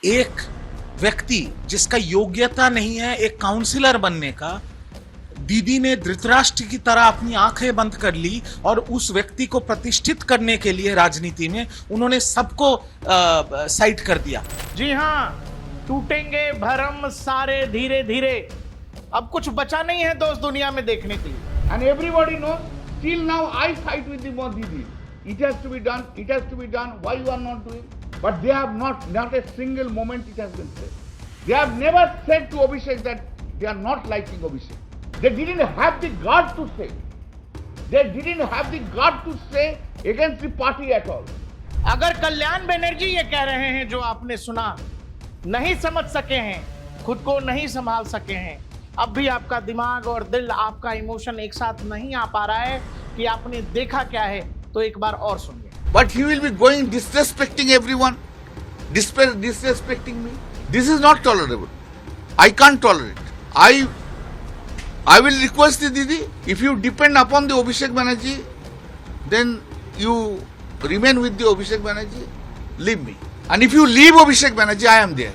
एक व्यक्ति जिसका योग्यता नहीं है एक काउंसिलर बनने का, दीदी ने धृतराष्ट्र की तरह अपनी आंखें बंद कर ली और उस व्यक्ति को प्रतिष्ठित करने के लिए राजनीति में उन्होंने सबको साइड कर दिया। जी हाँ, टूटेंगे भरम सारे धीरे धीरे। अब कुछ बचा नहीं है दोस्त दुनिया में देखने के लिए। And everybody knows, till now I fight with the Modi. It has to be done, it has to be done, why you are not doing? But they have not a single moment it has been said. They have never said to Abhishek that they are not liking Abhishek. They didn't have the guts to say. They didn't have the guts to say against the party at all. अगर कल्याण बनर्जी ये कह रहे हैं जो आपने सुना, नहीं समझ सके हैं, खुद को नहीं संभाल सके हैं, अब भी आपका दिमाग और दिल, आपका इमोशन एक साथ नहीं आ पा रहा है कि आपने देखा क्या है, तो एक बार और सुनिए। But he will be going disrespecting everyone, disrespecting me. This is not tolerable. I can't tolerate. I will request the Didi, if you depend upon the Abhishek Banerjee, then you remain with the Abhishek Banerjee, leave me. And if you leave Abhishek Banerjee, I am there.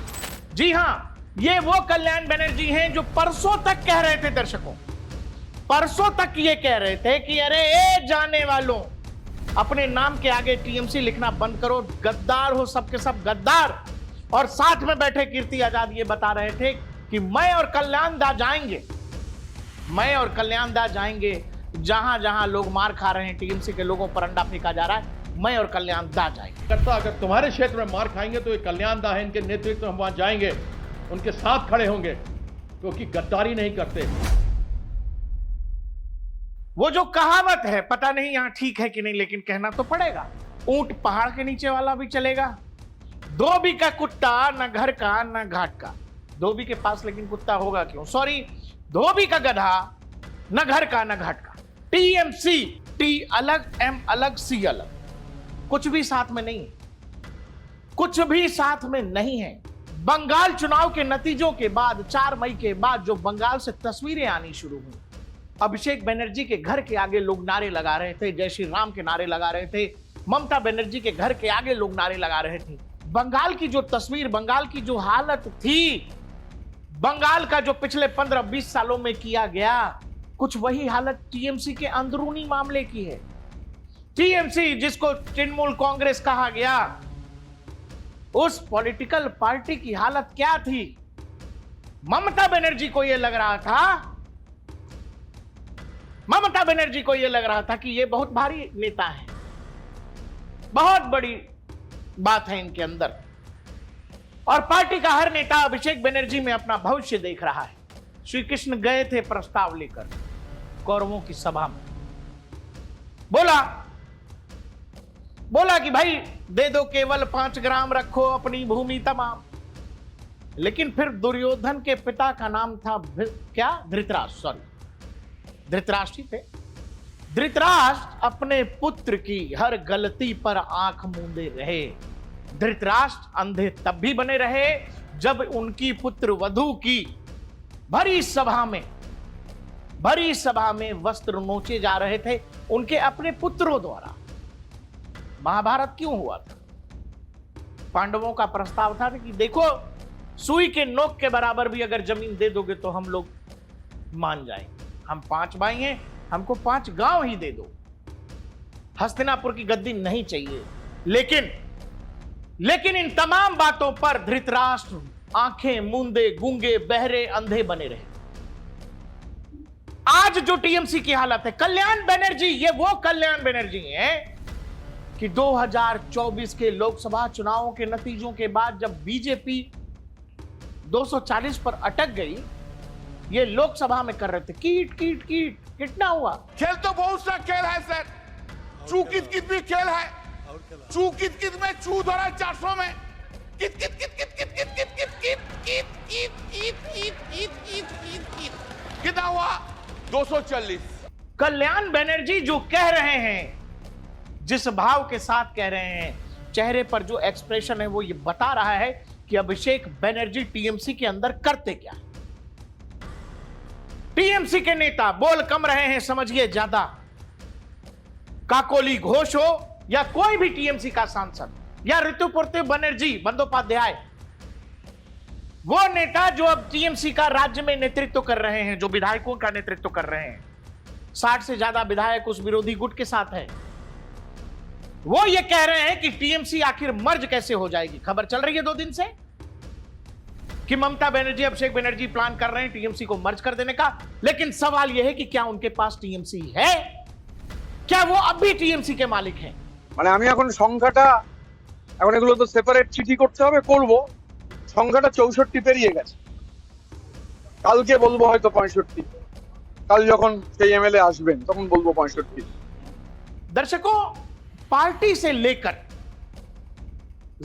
जी हाँ, ये वो कल्याण बनर्जी हैं जो परसों तक कह रहे थे दर्शकों, परसों तक ये कह रहे थे कि अरे ए जाने वालों, अपने नाम के आगे टीएमसी लिखना बंद करो, गद्दार हो सबके सब गद्दार। और साथ में बैठे कीर्ति आजाद ये बता रहे थे कि मैं और कल्याण दा जाएंगे, मैं और कल्याण दा जाएंगे, जहां जहां लोग मार खा रहे हैं, टीएमसी के लोगों पर अंडा फेंका जा रहा है, मैं और कल्याण दा जाएंगे। करता अगर तुम्हारे क्षेत्र में मार खाएंगे तो ये कल्याण दा है, इनके नेतृत्व में हम वहां जाएंगे, उनके साथ खड़े होंगे, क्योंकि गद्दारी नहीं करते। वो जो कहावत है, पता नहीं यहां ठीक है कि नहीं, लेकिन कहना तो पड़ेगा, ऊंट पहाड़ के नीचे वाला भी चलेगा। धोबी का कुत्ता न घर का न घाट का। धोबी के पास लेकिन कुत्ता होगा क्यों? सॉरी, धोबी का गधा न घर का न घाट का। टीएमसी, टी अलग, एम अलग, सी अलग, कुछ भी साथ में नहीं है, कुछ भी साथ में नहीं है। बंगाल चुनाव के नतीजों के बाद 4 मई के बाद जो बंगाल से तस्वीरें आनी शुरू हुई, अभिषेक बनर्जी के घर के आगे लोग नारे लगा रहे थे, जय श्री राम के नारे लगा रहे थे, ममता बनर्जी के घर के आगे लोग नारे लगा रहे थे। बंगाल की जो तस्वीर, बंगाल की जो हालत थी, बंगाल का जो पिछले 15-20 सालों में किया गया, कुछ वही हालत टीएमसी के अंदरूनी मामले की है। टीएमसी जिसको तृणमूल कांग्रेस कहा गया, उस पॉलिटिकल पार्टी की हालत क्या थी? ममता बनर्जी को यह लग रहा था, ममता बनर्जी को यह लग रहा था कि यह बहुत भारी नेता है, बहुत बड़ी बात है इनके अंदर, और पार्टी का हर नेता अभिषेक बनर्जी में अपना भविष्य देख रहा है। श्री कृष्ण गए थे प्रस्ताव लेकर कौरवों की सभा में, बोला कि भाई दे दो, केवल 5 ग्राम रखो अपनी भूमि तमाम। लेकिन फिर दुर्योधन के पिता का नाम था क्या? धृतराष्ट्र, सॉरी, धृतराष्ट्र ही थे। धृतराष्ट्र अपने पुत्र की हर गलती पर आंख मूंदे रहे। धृतराष्ट्र अंधे तब भी बने रहे जब उनकी पुत्र वधू की भरी सभा में वस्त्र नोचे जा रहे थे उनके अपने पुत्रों द्वारा। महाभारत क्यों हुआ था? पांडवों का प्रस्ताव था कि देखो, सुई के नोक के बराबर भी अगर जमीन दे दोगे तो हम लोग मान जाएंगे। हम 5 भाई हैं, हमको 5 गांव ही दे दो, हस्तिनापुर की गद्दी नहीं चाहिए। लेकिन इन तमाम बातों पर धृतराष्ट्र आंखें मूंदे, गूंगे, बहरे, अंधे बने रहे। आज जो टीएमसी की हालत है, कल्याण बनर्जी, ये वो कल्याण बनर्जी हैं कि 2024 के लोकसभा चुनावों के नतीजों के बाद जब बीजेपी 240 पर अटक गई, ये लोकसभा में कर रहे थे कीट कीट कीट। कितना हुआ? खेल तो बहुत सा खेल है सर, चू कित कित भी खेल है, चू कित कित में चू धरा 400 में, कित कित कित कित कित कित कित कित कित कित कित कित कित कित कित कित कितना हुआ? 240। कल्याण बनर्जी जो कह रहे हैं, जिस भाव के साथ कह रहे हैं, चेहरे पर जो एक्सप्रेशन है, वो ये बता रहा है कि अभिषेक बनर्जी टीएमसी के अंदर करते क्या। टीएमसी के नेता बोल कम रहे हैं, समझिए ज्यादा। काकोली घोष हो या कोई भी टीएमसी का सांसद या ऋतुपर्ति बनर्जी बंदोपाध्याय, वो नेता जो अब टीएमसी का राज्य में नेतृत्व कर रहे हैं, जो विधायकों का नेतृत्व कर रहे हैं, 60 से ज्यादा विधायक उस विरोधी गुट के साथ है, वो ये कह रहे हैं कि टीएमसी आखिर मर्ज कैसे हो जाएगी। खबर चल रही है 2 दिन से कि ममता बनर्जी, अभिषेक बनर्जी प्लान कर रहे हैं टीएमसी को मर्ज कर देने का। लेकिन सवाल यह है कि क्या उनके पास टीएमसी है? क्या वो अब भी टीएमसी के मालिक हैं? মানে আমি এখন সংখ্যাটা, এখন এগুলো তো সেপারেট চিঠি করতে হবে, করব। সংখ্যাটা 64 পেরিয়ে গেছে। কালকে বলবো হয়তো 65, কাল যখন সেই এমএলএ আসবেন তখন বলবো 65। दर्शकों, पार्टी से लेकर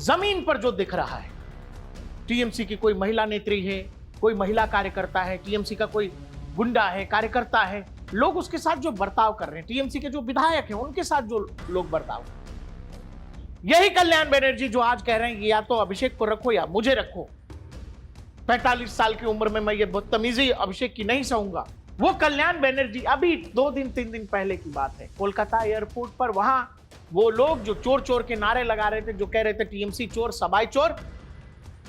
जमीन पर जो दिख रहा है, टीएमसी की कोई महिला नेत्री है, कोई महिला कार्यकर्ता है, टीएमसी का कोई गुंडा है, कार्यकर्ता है, लोग उसके साथ जो बर्ताव कर रहे हैं, टीएमसी के जो विधायक हैं उनके साथ जो लोग बर्ताव, यही कल्याण बनर्जी जो आज कह रहे हैं कि या तो अभिषेक को रखो या मुझे रखो। 45 साल की उम्र में मैं ये बदतमीजी अभिषेक की नहीं सहूंगा। वो कल्याण बनर्जी अभी 2-3 दिन पहले की बात है, कोलकाता एयरपोर्ट पर वहां वो लोग जो चोर चोर के नारे लगा रहे थे, जो कह रहे थे टीएमसी चोर, सबाई चोर,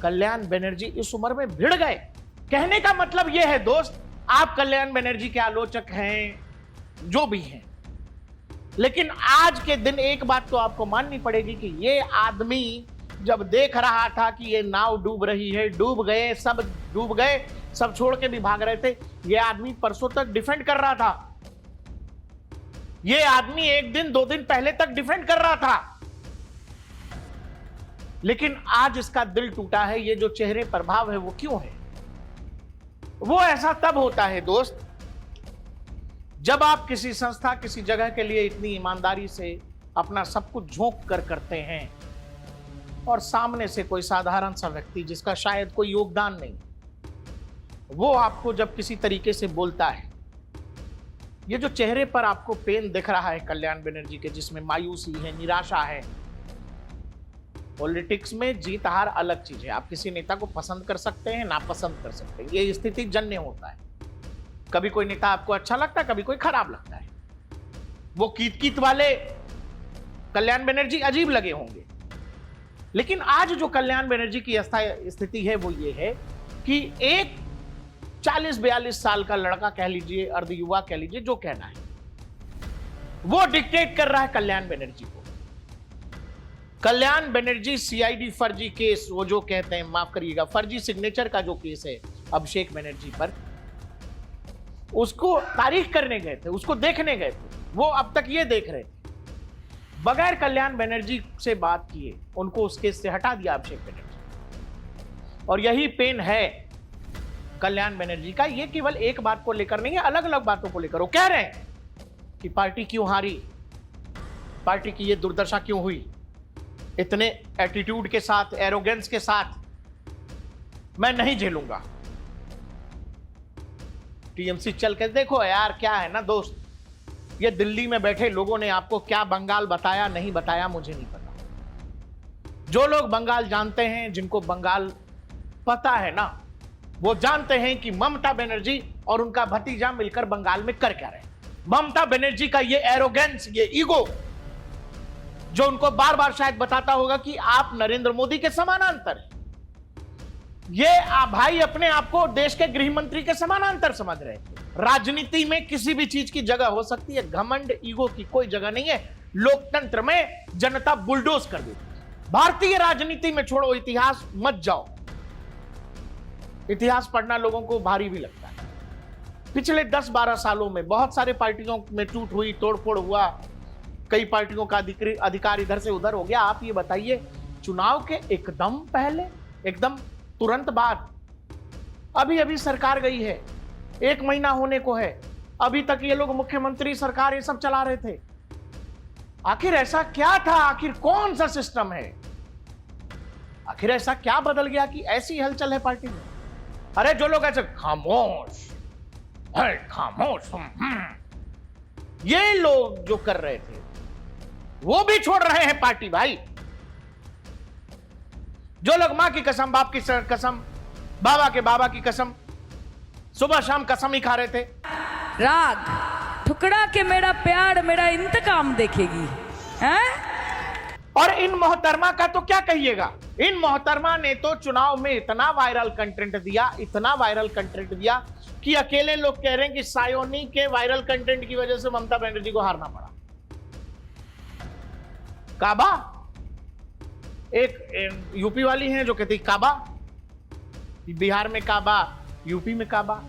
कल्याण बनर्जी इस उम्र में भिड़ गए। कहने का मतलब यह है दोस्त, आप कल्याण बनर्जी के आलोचक हैं, जो भी हैं, लेकिन आज के दिन एक बात तो आपको माननी पड़ेगी कि ये आदमी जब देख रहा था कि ये नाव डूब रही है, डूब गए, सब डूब गए, सब छोड़ के भी भाग रहे थे, ये आदमी परसों तक डिफेंड कर रहा था। ये आदमी 1 दिन 2 दिन पहले तक डिफेंड कर रहा था, लेकिन आज इसका दिल टूटा है। ये जो चेहरे पर भाव है वो क्यों है? वो ऐसा तब होता है दोस्त, जब आप किसी संस्था, किसी जगह के लिए इतनी ईमानदारी से अपना सब कुछ झोंक कर करते हैं और सामने से कोई साधारण सा व्यक्ति जिसका शायद कोई योगदान नहीं, वो आपको जब किसी तरीके से बोलता है। ये जो चेहरे पर आपको पेन दिख रहा है कल्याण बनर्जी के, जिसमें मायूसी है, निराशा है। पॉलिटिक्स में जीत हार अलग चीज है। आप किसी नेता को पसंद कर सकते हैं, नापसंद कर सकते हैं, ये स्थिति जन्य होता है। कभी कोई नेता आपको अच्छा लगता है, कभी कोई खराब लगता है। वो कीत वाले कल्याण बनर्जी अजीब लगे होंगे, लेकिन आज जो कल्याण बनर्जी की स्थिति है वो ये है कि एक 40-42 साल का लड़का कह लीजिए, अर्ध युवा कह लीजिए, जो कहना है वो डिक्टेट कर रहा है कल्याण बनर्जी को। कल्याण बनर्जी सीआईडी फर्जी केस, वो जो कहते हैं, माफ करिएगा, फर्जी सिग्नेचर का जो केस है अभिषेक बनर्जी पर, उसको तारीख करने गए थे, उसको देखने गए थे। वो अब तक ये देख रहे थे, बगैर कल्याण बनर्जी से बात किए उनको उस केस से हटा दिया अभिषेक बनर्जी। और यही पेन है कल्याण बनर्जी का। ये केवल एक बात को लेकर नहीं है, अलग अलग बातों को लेकर वो कह रहे हैं कि पार्टी क्यों हारी, पार्टी की ये दुर्दशा क्यों हुई, इतने एटीट्यूड के साथ, एरोगेंस के साथ मैं नहीं झेलूंगा। टीएमसी चल के देखो यार, क्या है ना दोस्त, ये दिल्ली में बैठे लोगों ने आपको क्या बंगाल बताया, नहीं बताया, मुझे नहीं पता। जो लोग बंगाल जानते हैं, जिनको बंगाल पता है ना, वो जानते हैं कि ममता बनर्जी और उनका भतीजा मिलकर बंगाल में कर क्या रहे। ममता बनर्जी का ये एरोगेंस, ये ईगो, जो उनको बार बार शायद बताता होगा कि आप नरेंद्र मोदी के समानांतर हैं। ये भाई अपने आप को देश के गृह मंत्री के समानांतर समझ रहे थे। राजनीति में किसी भी चीज की जगह हो सकती है, घमंड, ईगो की कोई जगह नहीं है। लोकतंत्र में जनता बुलडोज कर देती। भारतीय राजनीति में छोड़ो, इतिहास मत जाओ, इतिहास पढ़ना लोगों को भारी भी लगता है। पिछले 10-12 सालों में बहुत सारे पार्टियों में टूट हुई, तोड़फोड़ हुआ, कई पार्टियों का अधिकार इधर से उधर हो गया। आप ये बताइए, चुनाव के एकदम पहले, एकदम तुरंत बाद, अभी अभी सरकार गई है, 1 महीना होने को है, अभी तक ये लोग मुख्यमंत्री, सरकार, ये सब चला रहे थे। आखिर ऐसा क्या था? आखिर कौन सा सिस्टम है? आखिर ऐसा क्या बदल गया कि ऐसी हलचल है पार्टी में? अरे जो लोग ऐसे खामोश, खामोश, ये लोग जो कर रहे थे वो भी छोड़ रहे हैं पार्टी भाई। जो लोग मां की कसम, बाप की कसम, बाबा की कसम, सुबह शाम कसम ही खा रहे थे। राग ठुकरा के मेरा प्यार, मेरा इंतकाम देखेगी, हैं? और इन मोहतरमा का तो क्या कहिएगा, इन मोहतरमा ने तो चुनाव में इतना वायरल कंटेंट दिया, इतना वायरल कंटेंट दिया कि अकेले लोग कह रहे हैं कि सायोनी के वायरल कंटेंट की वजह से ममता बनर्जी को हारना पड़ा। काबा, एक यूपी वाली हैं जो कहती काबा, बिहार में काबा, यूपी में काबा।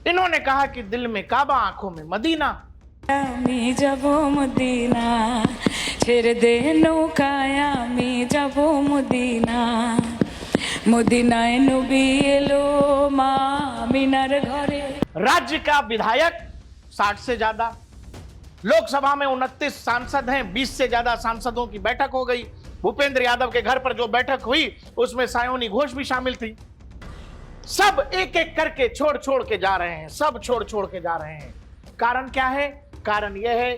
इन्होंने कहा कि दिल में काबा, आंखों में मदीना। আমি যাব মদিনা ছেড়ে দে নৌকায় আমি যাব মদিনা মদিনায় নবী এলো মা মিনার ঘরে। राज्य का विधायक 60 से ज्यादा, लोकसभा में 29 सांसद हैं, 20 से ज्यादा सांसदों की बैठक हो गई। भूपेंद्र यादव के घर पर जो बैठक हुई उसमें सायोनी घोष भी शामिल थी। सब एक एक करके छोड़ छोड़ के जा रहे हैं, सब छोड़ छोड़ के जा रहे हैं। कारण क्या है? कारण यह है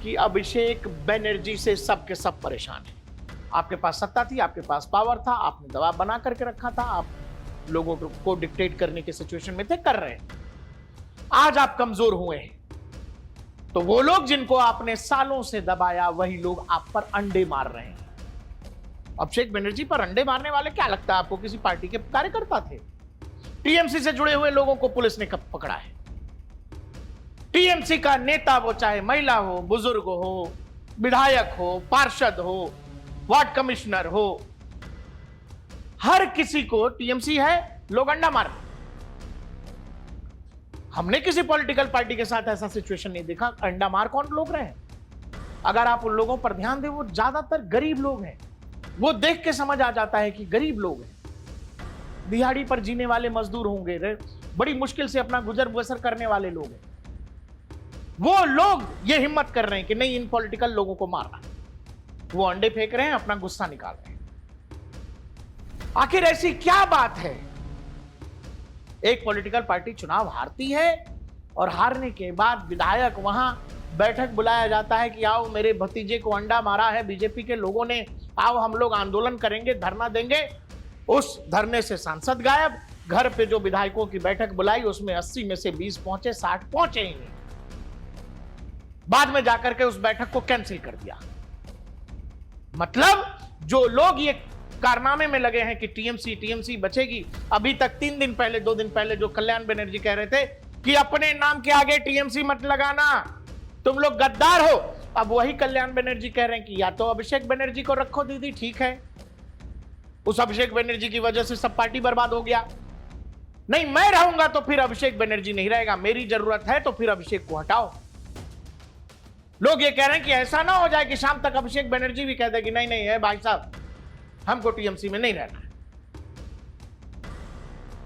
कि अभिषेक बनर्जी से सबके सब परेशान हैं। आपके पास सत्ता थी, आपके पास पावर था, आपने दबाव बना करके रखा था, आप लोगों को डिक्टेट करने के सिचुएशन में थे, कर रहे हैं। आज आप कमजोर हुए हैं तो वो लोग जिनको आपने सालों से दबाया वही लोग आप पर अंडे मार रहे हैं। अभिषेक बनर्जी पर अंडे मारने वाले क्या लगता है आपको किसी पार्टी के कार्यकर्ता थे? टीएमसी से जुड़े हुए लोगों को पुलिस ने कब पकड़ा है? टीएमसी का नेता, वो चाहे महिला हो, बुजुर्ग हो, विधायक हो, पार्षद हो, वार्ड कमिश्नर हो, हर किसी को टीएमसी है लोग अंडा मार। हमने किसी पॉलिटिकल पार्टी के साथ ऐसा सिचुएशन नहीं देखा। अंडा मार कौन लोग रहे हैं? अगर आप उन लोगों पर ध्यान दें, वो ज्यादातर गरीब लोग हैं। वो देख के समझ आ जाता है कि गरीब लोग हैं, दिहाड़ी पर जीने वाले मजदूर होंगे, बड़ी मुश्किल से अपना गुजर बसर करने वाले लोग हैं। वो लोग ये हिम्मत कर रहे हैं कि नहीं, इन पॉलिटिकल लोगों को मारना। वो अंडे फेंक रहे हैं, अपना गुस्सा निकाल रहे हैं। आखिर ऐसी क्या बात है? एक पॉलिटिकल पार्टी चुनाव हारती है और हारने के बाद विधायक वहां बैठक बुलाया जाता है कि आओ, मेरे भतीजे को अंडा मारा है बीजेपी के लोगों ने, आओ हम लोग आंदोलन करेंगे, धरना देंगे। उस धरने से सांसद गायब। घर पे जो विधायकों की बैठक बुलाई उसमें 80 में से 20 पहुंचे, 60 पहुंचे ही नहीं। बाद में जाकर के उस बैठक को कैंसिल कर दिया। मतलब जो लोग ये कारनामे में लगे हैं कि टीएमसी बचेगी, अभी तक 3 दिन पहले, 2 दिन पहले जो कल्याण बनर्जी कह रहे थे कि अपने नाम के आगे टीएमसी मत लगाना, तुम लोग गद्दार हो। अब वही कल्याण बनर्जी कह रहे हैं कि या तो अभिषेक बनर्जी को रखो दीदी, ठीक है, उस अभिषेक बनर्जी की वजह से सब पार्टी बर्बाद हो गया। नहीं, मैं रहूंगा तो फिर अभिषेक बनर्जी नहीं रहेगा, मेरी जरूरत है तो फिर अभिषेक को हटाओ। लोग ये कह रहे हैं कि ऐसा ना हो जाए कि शाम तक अभिषेक बनर्जी भी कह दे कि नहीं है भाई साहब, हमको टीएमसी में नहीं रहना है।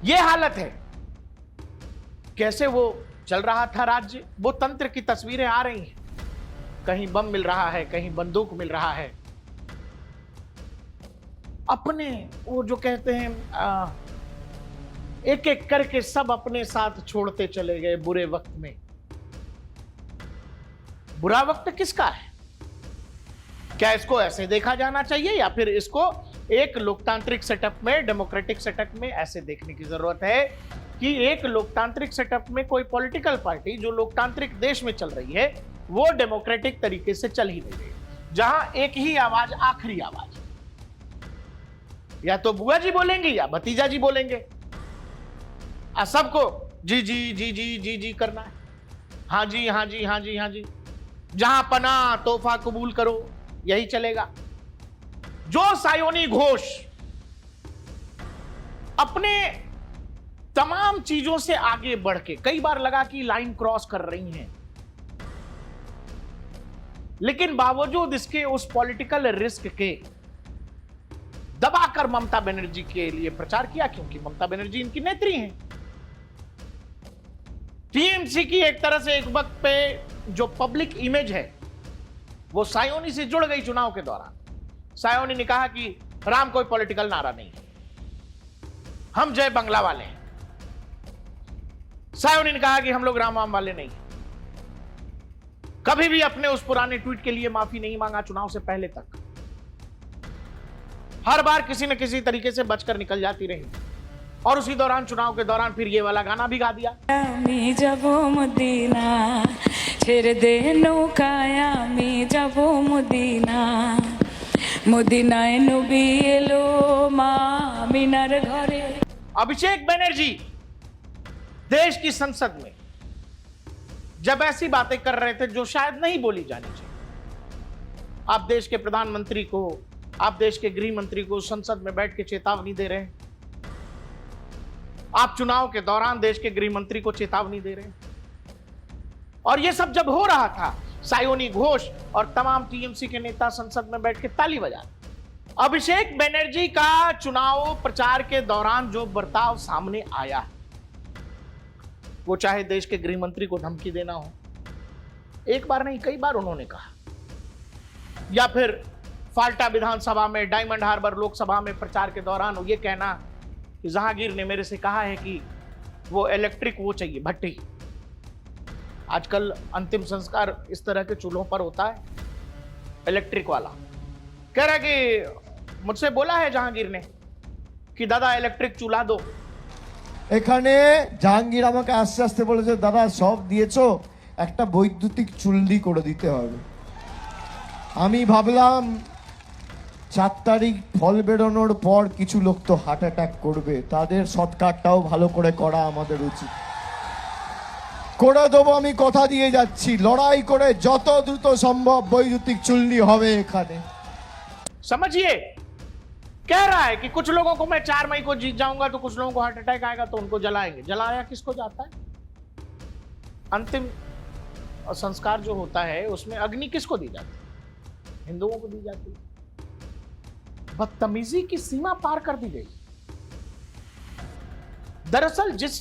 यह हालत है। कैसे वो चल रहा था राज्य, वो तंत्र की तस्वीरें आ रही हैं। कहीं बम मिल रहा है, कहीं बंदूक मिल रहा है। अपने वो जो कहते हैं एक एक करके सब अपने साथ छोड़ते चले गए बुरे वक्त में। बुरा वक्त किसका है? क्या इसको ऐसे देखा जाना चाहिए या फिर इसको एक लोकतांत्रिक सेटअप में, डेमोक्रेटिक सेटअप में ऐसे देखने की जरूरत है कि एक लोकतांत्रिक सेटअप में कोई पॉलिटिकल पार्टी जो लोकतांत्रिक देश में चल रही है वो डेमोक्रेटिक तरीके से चल ही नहीं रही, जहां एक ही आवाज, आखिरी आवाज, या तो बुआ जी बोलेंगे या भतीजा जी बोलेंगे, सबको जी जी जी जी जी जी करना है। हाँ जी, हाँ जी, हाँ जी, हाँ जी, जहां पना तोहफा कबूल करो, यही चलेगा। जो सायोनी घोष अपने तमाम चीजों से आगे बढ़ के कई बार लगा कि लाइन क्रॉस कर रही हैं, लेकिन बावजूद इसके उस पॉलिटिकल रिस्क के दबाकर ममता बनर्जी के लिए प्रचार किया, क्योंकि ममता बनर्जी इनकी नेत्री हैं। टीएमसी की एक तरह से एक वक्त पे जो पब्लिक इमेज है वो सायोनी से जुड़ गई। चुनाव के दौरान सायोनी ने कहा कि राम कोई पॉलिटिकल नारा नहीं है, हम जय बंगला वाले हैं। सायोनी ने कहा कि हम लोग राम वाम वाले नहीं हैं। कभी भी अपने उस पुराने ट्वीट के लिए माफी नहीं मांगा चुनाव से पहले तक। हर बार किसी न किसी तरीके से बचकर निकल जाती रही और उसी दौरान, चुनाव के दौरान, फिर ये वाला गाना भी गा दिया। আমি যাব মদিনা ছেড়ে দে নৌকায় আমি যাব মদিনা মদিনায় নবী এলো মা আমিনার ঘরে। अभिषेक बनर्जी देश की संसद में जब ऐसी बातें कर रहे थे जो शायद नहीं बोली जानी चाहिए, आप देश के प्रधानमंत्री को, आप देश के गृह मंत्री को संसद में बैठ के चेतावनी दे रहे हैं। आप चुनाव के दौरान देश के गृह मंत्री को चेतावनी दे रहे हैं। और यह सब जब हो रहा था, सायोनी घोष और तमाम टीएमसी के नेता संसद में बैठ के ताली बजा रहे। अभिषेक बनर्जी का चुनाव प्रचार के दौरान जो बर्ताव सामने आया, वो चाहे देश के गृह मंत्री को धमकी देना हो, एक बार नहीं कई बार उन्होंने कहा, या फिर फाल्टा विधानसभा में, डायमंड हार्बर लोकसभा में प्रचार के दौरान ये कहना कि जहांगीर ने मेरे से कहा है कि वो इलेक्ट्रिक वो चाहिए भट्टी। आजकल अंतिम संस्कार इस तरह के चूल्हों पर होता है, इलेक्ट्रिक वाला। कह रहा कि मुझसे बोला है जहांगीर ने कि दादा इलेक्ट्रिक चूल्हा दो। এখানে জাহাঙ্গীর আমাকে আস্তে আস্তে বলেছে, দাদা সব দিয়েছো, একটা বৈদ্যুতিক চুল্লি করে দিতে হবে। আমি ভাবলাম 4 তারিখ ফল বেরোনোর পর কিছু লোক তো হার্ট অ্যাটাক করবে, তাদের সৎকারটাও ভালো করে করা আমাদের উচিত। করে দেবো, আমি কথা দিয়ে যাচ্ছি, লড়াই করে যত দ্রুত সম্ভব বৈদ্যুতিক চুল্লি হবে এখানে। समझिए, कह रहा है कि कुछ लोगों को मैं 4 मई को जीत जाऊंगा तो कुछ लोगों को हार्ट अटैक आएगा तो उनको जलाएंगे। जलाया किसको जाता है? अंतिम संस्कार जो होता है उसमें अग्नि किसको दी जाती है? हिंदुओं को दी जाती है। बदतमीजी की सीमा पार कर दी गई। दरअसल जिस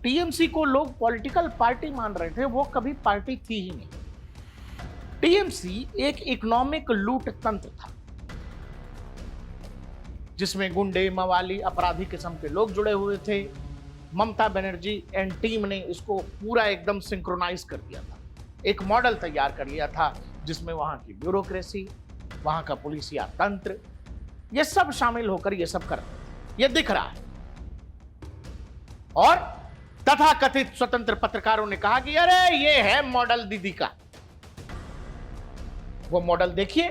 टीएमसी को लोग पॉलिटिकल पार्टी मान रहे थे, वो कभी पार्टी थी ही नहीं। टीएमसी एक इकोनॉमिक लूट तंत्र था जिसमें गुंडे, मवाली, अपराधी किस्म के लोग जुड़े हुए थे। ममता बनर्जी एंड टीम ने इसको पूरा एकदम सिंक्रोनाइज कर दिया था, एक मॉडल तैयार कर लिया था जिसमें वहां की ब्यूरोक्रेसी, वहां का पुलिसिया तंत्र, ये सब शामिल होकर ये सब कर रहे थे। ये दिख रहा है। और तथाकथित स्वतंत्र पत्रकारों ने कहा कि अरे ये है मॉडल दीदी का। वो मॉडल देखिए,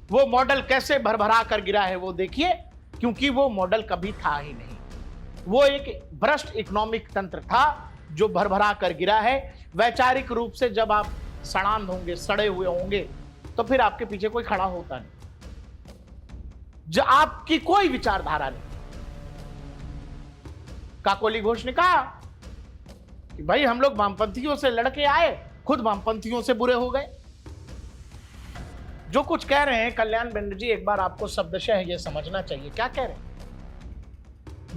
वो मॉडल कैसे भरभरा कर गिरा है वो देखिए, क्योंकि वो मॉडल कभी था ही नहीं। वो एक भ्रष्ट इकोनॉमिक तंत्र था जो भरभरा कर गिरा है। वैचारिक रूप से जब आप सड़ांध होंगे, सड़े हुए होंगे, तो फिर आपके पीछे कोई खड़ा होता नहीं, जो आपकी कोई विचारधारा नहीं। काकोली घोष ने कहा कि भाई हम लोग वामपंथियों से लड़के आए, खुद वामपंथियों से बुरे हो गए। जो कुछ कह रहे हैं कल्याण बनर्जी, एक बार आपको शब्दशः ये समझना चाहिए क्या कह रहे हैं।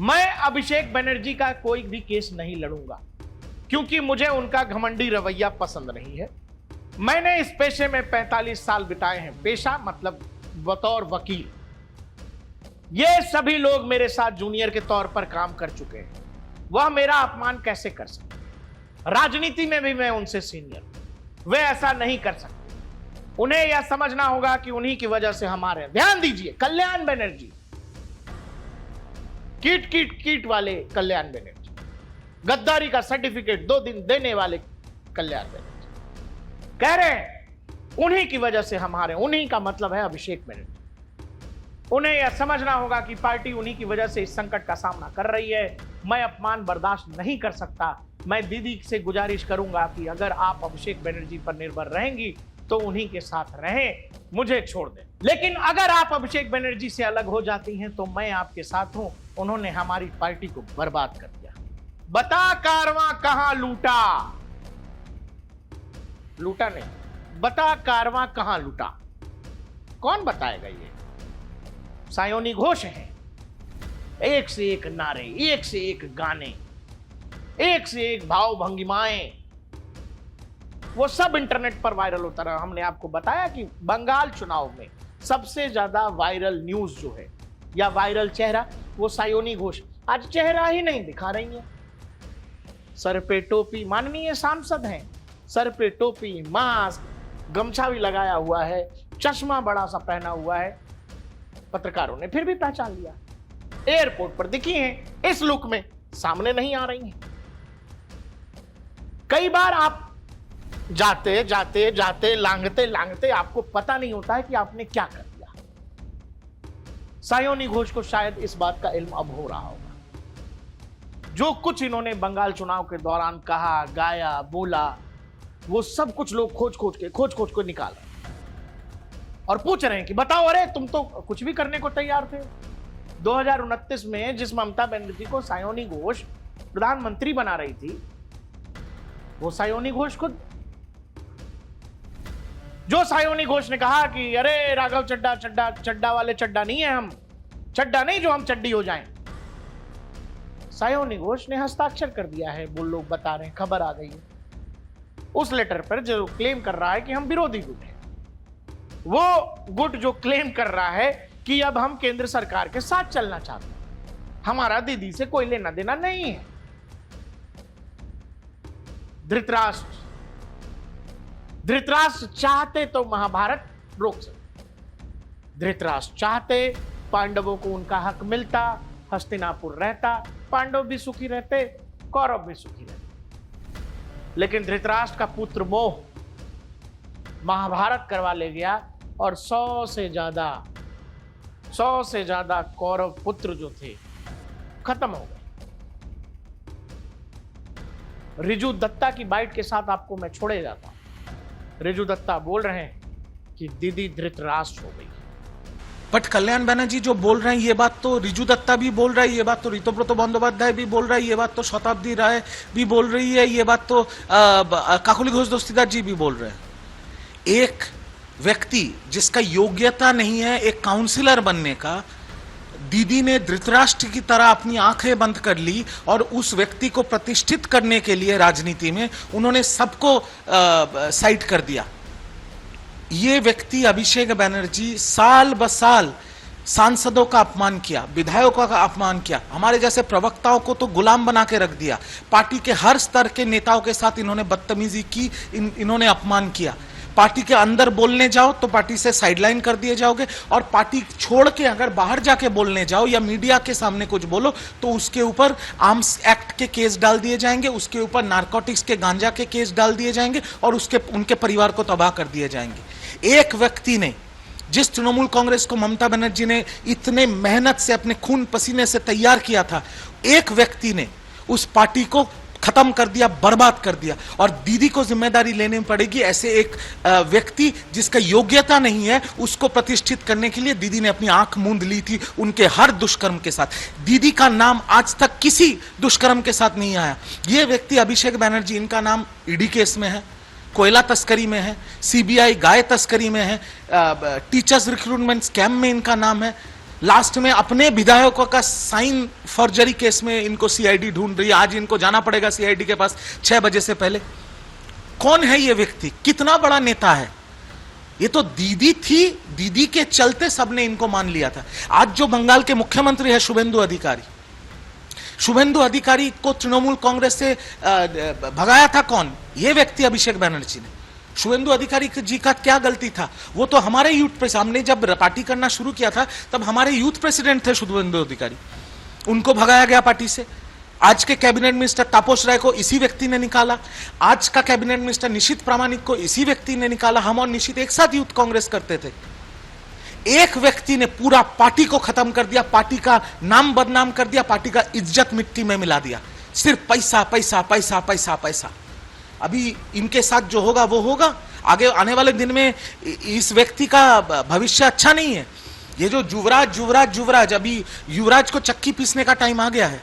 मैं अभिषेक बनर्जी का कोई भी केस नहीं लड़ूंगा क्योंकि मुझे उनका घमंडी रवैया पसंद नहीं है। मैंने इस पेशे में 45 साल बिताए हैं, पेशा मतलब बतौर वकील। ये सभी लोग मेरे साथ जूनियर के तौर पर काम कर चुके हैं, वह मेरा अपमान कैसे कर सकते? राजनीति में भी मैं उनसे सीनियर हूं, वे ऐसा नहीं कर सकते। उन्हें यह समझना होगा कि उन्हीं की वजह से हमारे, ध्यान दीजिए, कल्याण बनर्जी, कीट कीट कीट वाले कल्याण बनर्जी, गद्दारी का सर्टिफिकेट 2 दिन देने वाले कल्याण बनर्जी कह रहे हैं उन्हीं की वजह से हमारे, उन्हीं का मतलब है अभिषेक बनर्जी। उन्हें यह समझना होगा कि पार्टी उन्हीं की वजह से इस संकट का सामना कर रही है। मैं अपमान बर्दाश्त नहीं कर सकता। मैं दीदी से गुजारिश करूंगा कि अगर आप अभिषेक बनर्जी पर निर्भर रहेंगी तो उन्हीं के साथ रहें, मुझे छोड़ दें। लेकिन अगर आप अभिषेक बनर्जी से अलग हो जाती हैं तो मैं आपके साथ हूं। उन्होंने हमारी पार्टी को बर्बाद कर दिया। बता कारवां कहां लूटा? लूटा नहीं, बता कारवां कहां लूटा? कौन बताएगा? ये सायोनी घोष हैं, एक से एक नारे, एक से एक गाने, एक से एक भाव भंगिमाएं, वो सब इंटरनेट पर वायरल होता रहा। हमने आपको बताया कि बंगाल चुनाव में सबसे ज्यादा वायरल न्यूज जो है या वायरल चेहरा वो सायोनी घोष। आज चेहरा ही नहीं दिखा रही है, सर पे टोपी, माननीय सांसद हैं, सर पे टोपी, मास्क, गमछा भी लगाया हुआ है, चश्मा बड़ा सा पहना हुआ है। पत्रकारों ने फिर भी पहचान लिया। एयरपोर्ट पर दिखी हैं इस लुक में, सामने नहीं आ रही हैं। कई बार आप जाते जाते जाते लांघते लांघते आपको पता नहीं होता है कि आपने क्या कर दिया। सायोनी घोष को शायद इस बात का इल्म अब हो रहा होगा। जो कुछ इन्होंने बंगाल चुनाव के दौरान कहा, गाया, बोला, वो सब कुछ लोग खोज खोज के निकाल रहे हैं और पूछ रहे हैं कि बताओ, अरे तुम तो कुछ भी करने को तैयार थे। 2029 में जिस ममता बनर्जी को सायोनी घोष प्रधानमंत्री बना रही थी, वो सायोनी घोष खुद, जो सायोनी घोष ने कहा कि अरे राघव चड्डा वाले चड्डा नहीं है हम, चड्डा नहीं जो हम चड्डी हो जाएं। सायोनी घोष ने हस्ताक्षर कर दिया है, वो लोग बता रहे हैं, खबर आ गई है उस लेटर पर जो क्लेम कर रहा है कि हम विरोधी गुट हैं। वो गुट जो क्लेम कर रहा है कि अब हम केंद्र सरकार के साथ चलना चाहते हैं, हमारा दीदी से कोई लेना देना नहीं है। धृतराष्ट्र चाहते तो महाभारत रोक सकते, धृतराष्ट्र चाहते पांडवों को उनका हक मिलता, हस्तिनापुर रहता, पांडव भी सुखी रहते, कौरव भी सुखी रहते। लेकिन धृतराष्ट्र का पुत्र मोह महाभारत करवा ले गया और 100 से ज्यादा कौरव पुत्र जो थे खत्म हो गए। रिजू दत्ता की बाइट के साथ आपको मैं छोड़े जाता हूं। रिजू दत्ता बोल रहे हैं कि दीदी धृतराष्ट्र हो गई। बट कल्याण बनर्जी जो बोल रहे हैं, ये बात तो रिजू दत्ता भी बोल रहा है, ये बात तो ऋतुव्रत बंदोपाध्याय भी बोल रहा है, ये बात तो शताब्दी राय भी बोल रही है, ये बात तो काकोली घोष दस्तीदार जी भी बोल रहे हैं। एक व्यक्ति जिसका योग्यता नहीं है एक काउंसिलर बनने का, दीदी ने धृतराष्ट्र की तरह अपनी आंखें बंद कर ली और उस व्यक्ति को प्रतिष्ठित करने के लिए राजनीति में उन्होंने सबको साइड कर दिया। ये व्यक्ति अभिषेक बनर्जी साल ब साल सांसदों का अपमान किया, विधायकों का अपमान किया, हमारे जैसे प्रवक्ताओं को तो गुलाम बना के रख दिया, पार्टी के हर स्तर के नेताओं के साथ इन्होंने बदतमीजी की, इन्होंने अपमान किया। पार्टी के अंदर बोलने जाओ तो पार्टी से साइडलाइन कर दिए जाओगे, और पार्टी छोड़ के अगर बाहर जाके बोलने जाओ या मीडिया के सामने कुछ बोलो तो उसके ऊपर आर्म्स एक्ट के केस डाल दिए जाएंगे, उसके ऊपर नारकोटिक्स के गांजा के केस डाल दिए जाएंगे और उनके परिवार को तबाह कर दिए जाएंगे। एक व्यक्ति ने, जिस तृणमूल कांग्रेस को ममता बनर्जी ने इतने मेहनत से अपने खून पसीने से तैयार किया था, एक व्यक्ति ने उस पार्टी को खत्म कर दिया, बर्बाद कर दिया, और दीदी को जिम्मेदारी लेनी पड़ेगी। ऐसे एक व्यक्ति जिसका योग्यता नहीं है उसको प्रतिष्ठित करने के लिए दीदी ने अपनी आंख मूंद ली थी उनके हर दुष्कर्म के साथ। दीदी का नाम आज तक किसी दुष्कर्म के साथ नहीं आया। ये व्यक्ति अभिषेक बनर्जी, इनका नाम ईडी केस में है, कोयला तस्करी में है, सीबीआई गाय तस्करी में है, टीचर्स रिक्रूटमेंट स्कैम में इनका नाम है, लास्ट में अपने विधायकों का साइन फॉर्जरी केस में इनको सीआईडी ढूंढ रही है। आज इनको जाना पड़ेगा सीआईडी के पास 6 बजे से पहले। कौन है ये व्यक्ति, कितना बड़ा नेता है? ये तो दीदी थी, दीदी के चलते सबने इनको मान लिया था। आज जो बंगाल के मुख्यमंत्री है शुभेंदु अधिकारी को तृणमूल कांग्रेस से भगाया था कौन? ये व्यक्ति अभिषेक बनर्जी ने। शुभेंदु अधिकारी जी का क्या गलती था? वो तो हमारे यूथ पे, हमने जब पार्टी करना शुरू किया था तब हमारे यूथ प्रेसिडेंट थे शुभेंदु अधिकारी, उनको भगाया गया पार्टी से। आज के कैबिनेट मिनिस्टर तापस राय को इसी व्यक्ति ने निकाला, आज का कैबिनेट मिनिस्टर निशित प्रामाणिक को इसी व्यक्ति ने निकाला। हम और निशित एक साथ यूथ कांग्रेस करते थे। एक व्यक्ति ने पूरा पार्टी को खत्म कर दिया, पार्टी का नाम बदनाम कर दिया, पार्टी का इज्जत मिट्टी में मिला दिया। सिर्फ पैसा पैसा पैसा पैसा पैसा। अभी इनके साथ जो होगा वो होगा, आगे आने वाले दिन में इस व्यक्ति का भविष्य अच्छा नहीं है। ये जो युवराज, अभी युवराज को चक्की पीसने का टाइम आ गया है।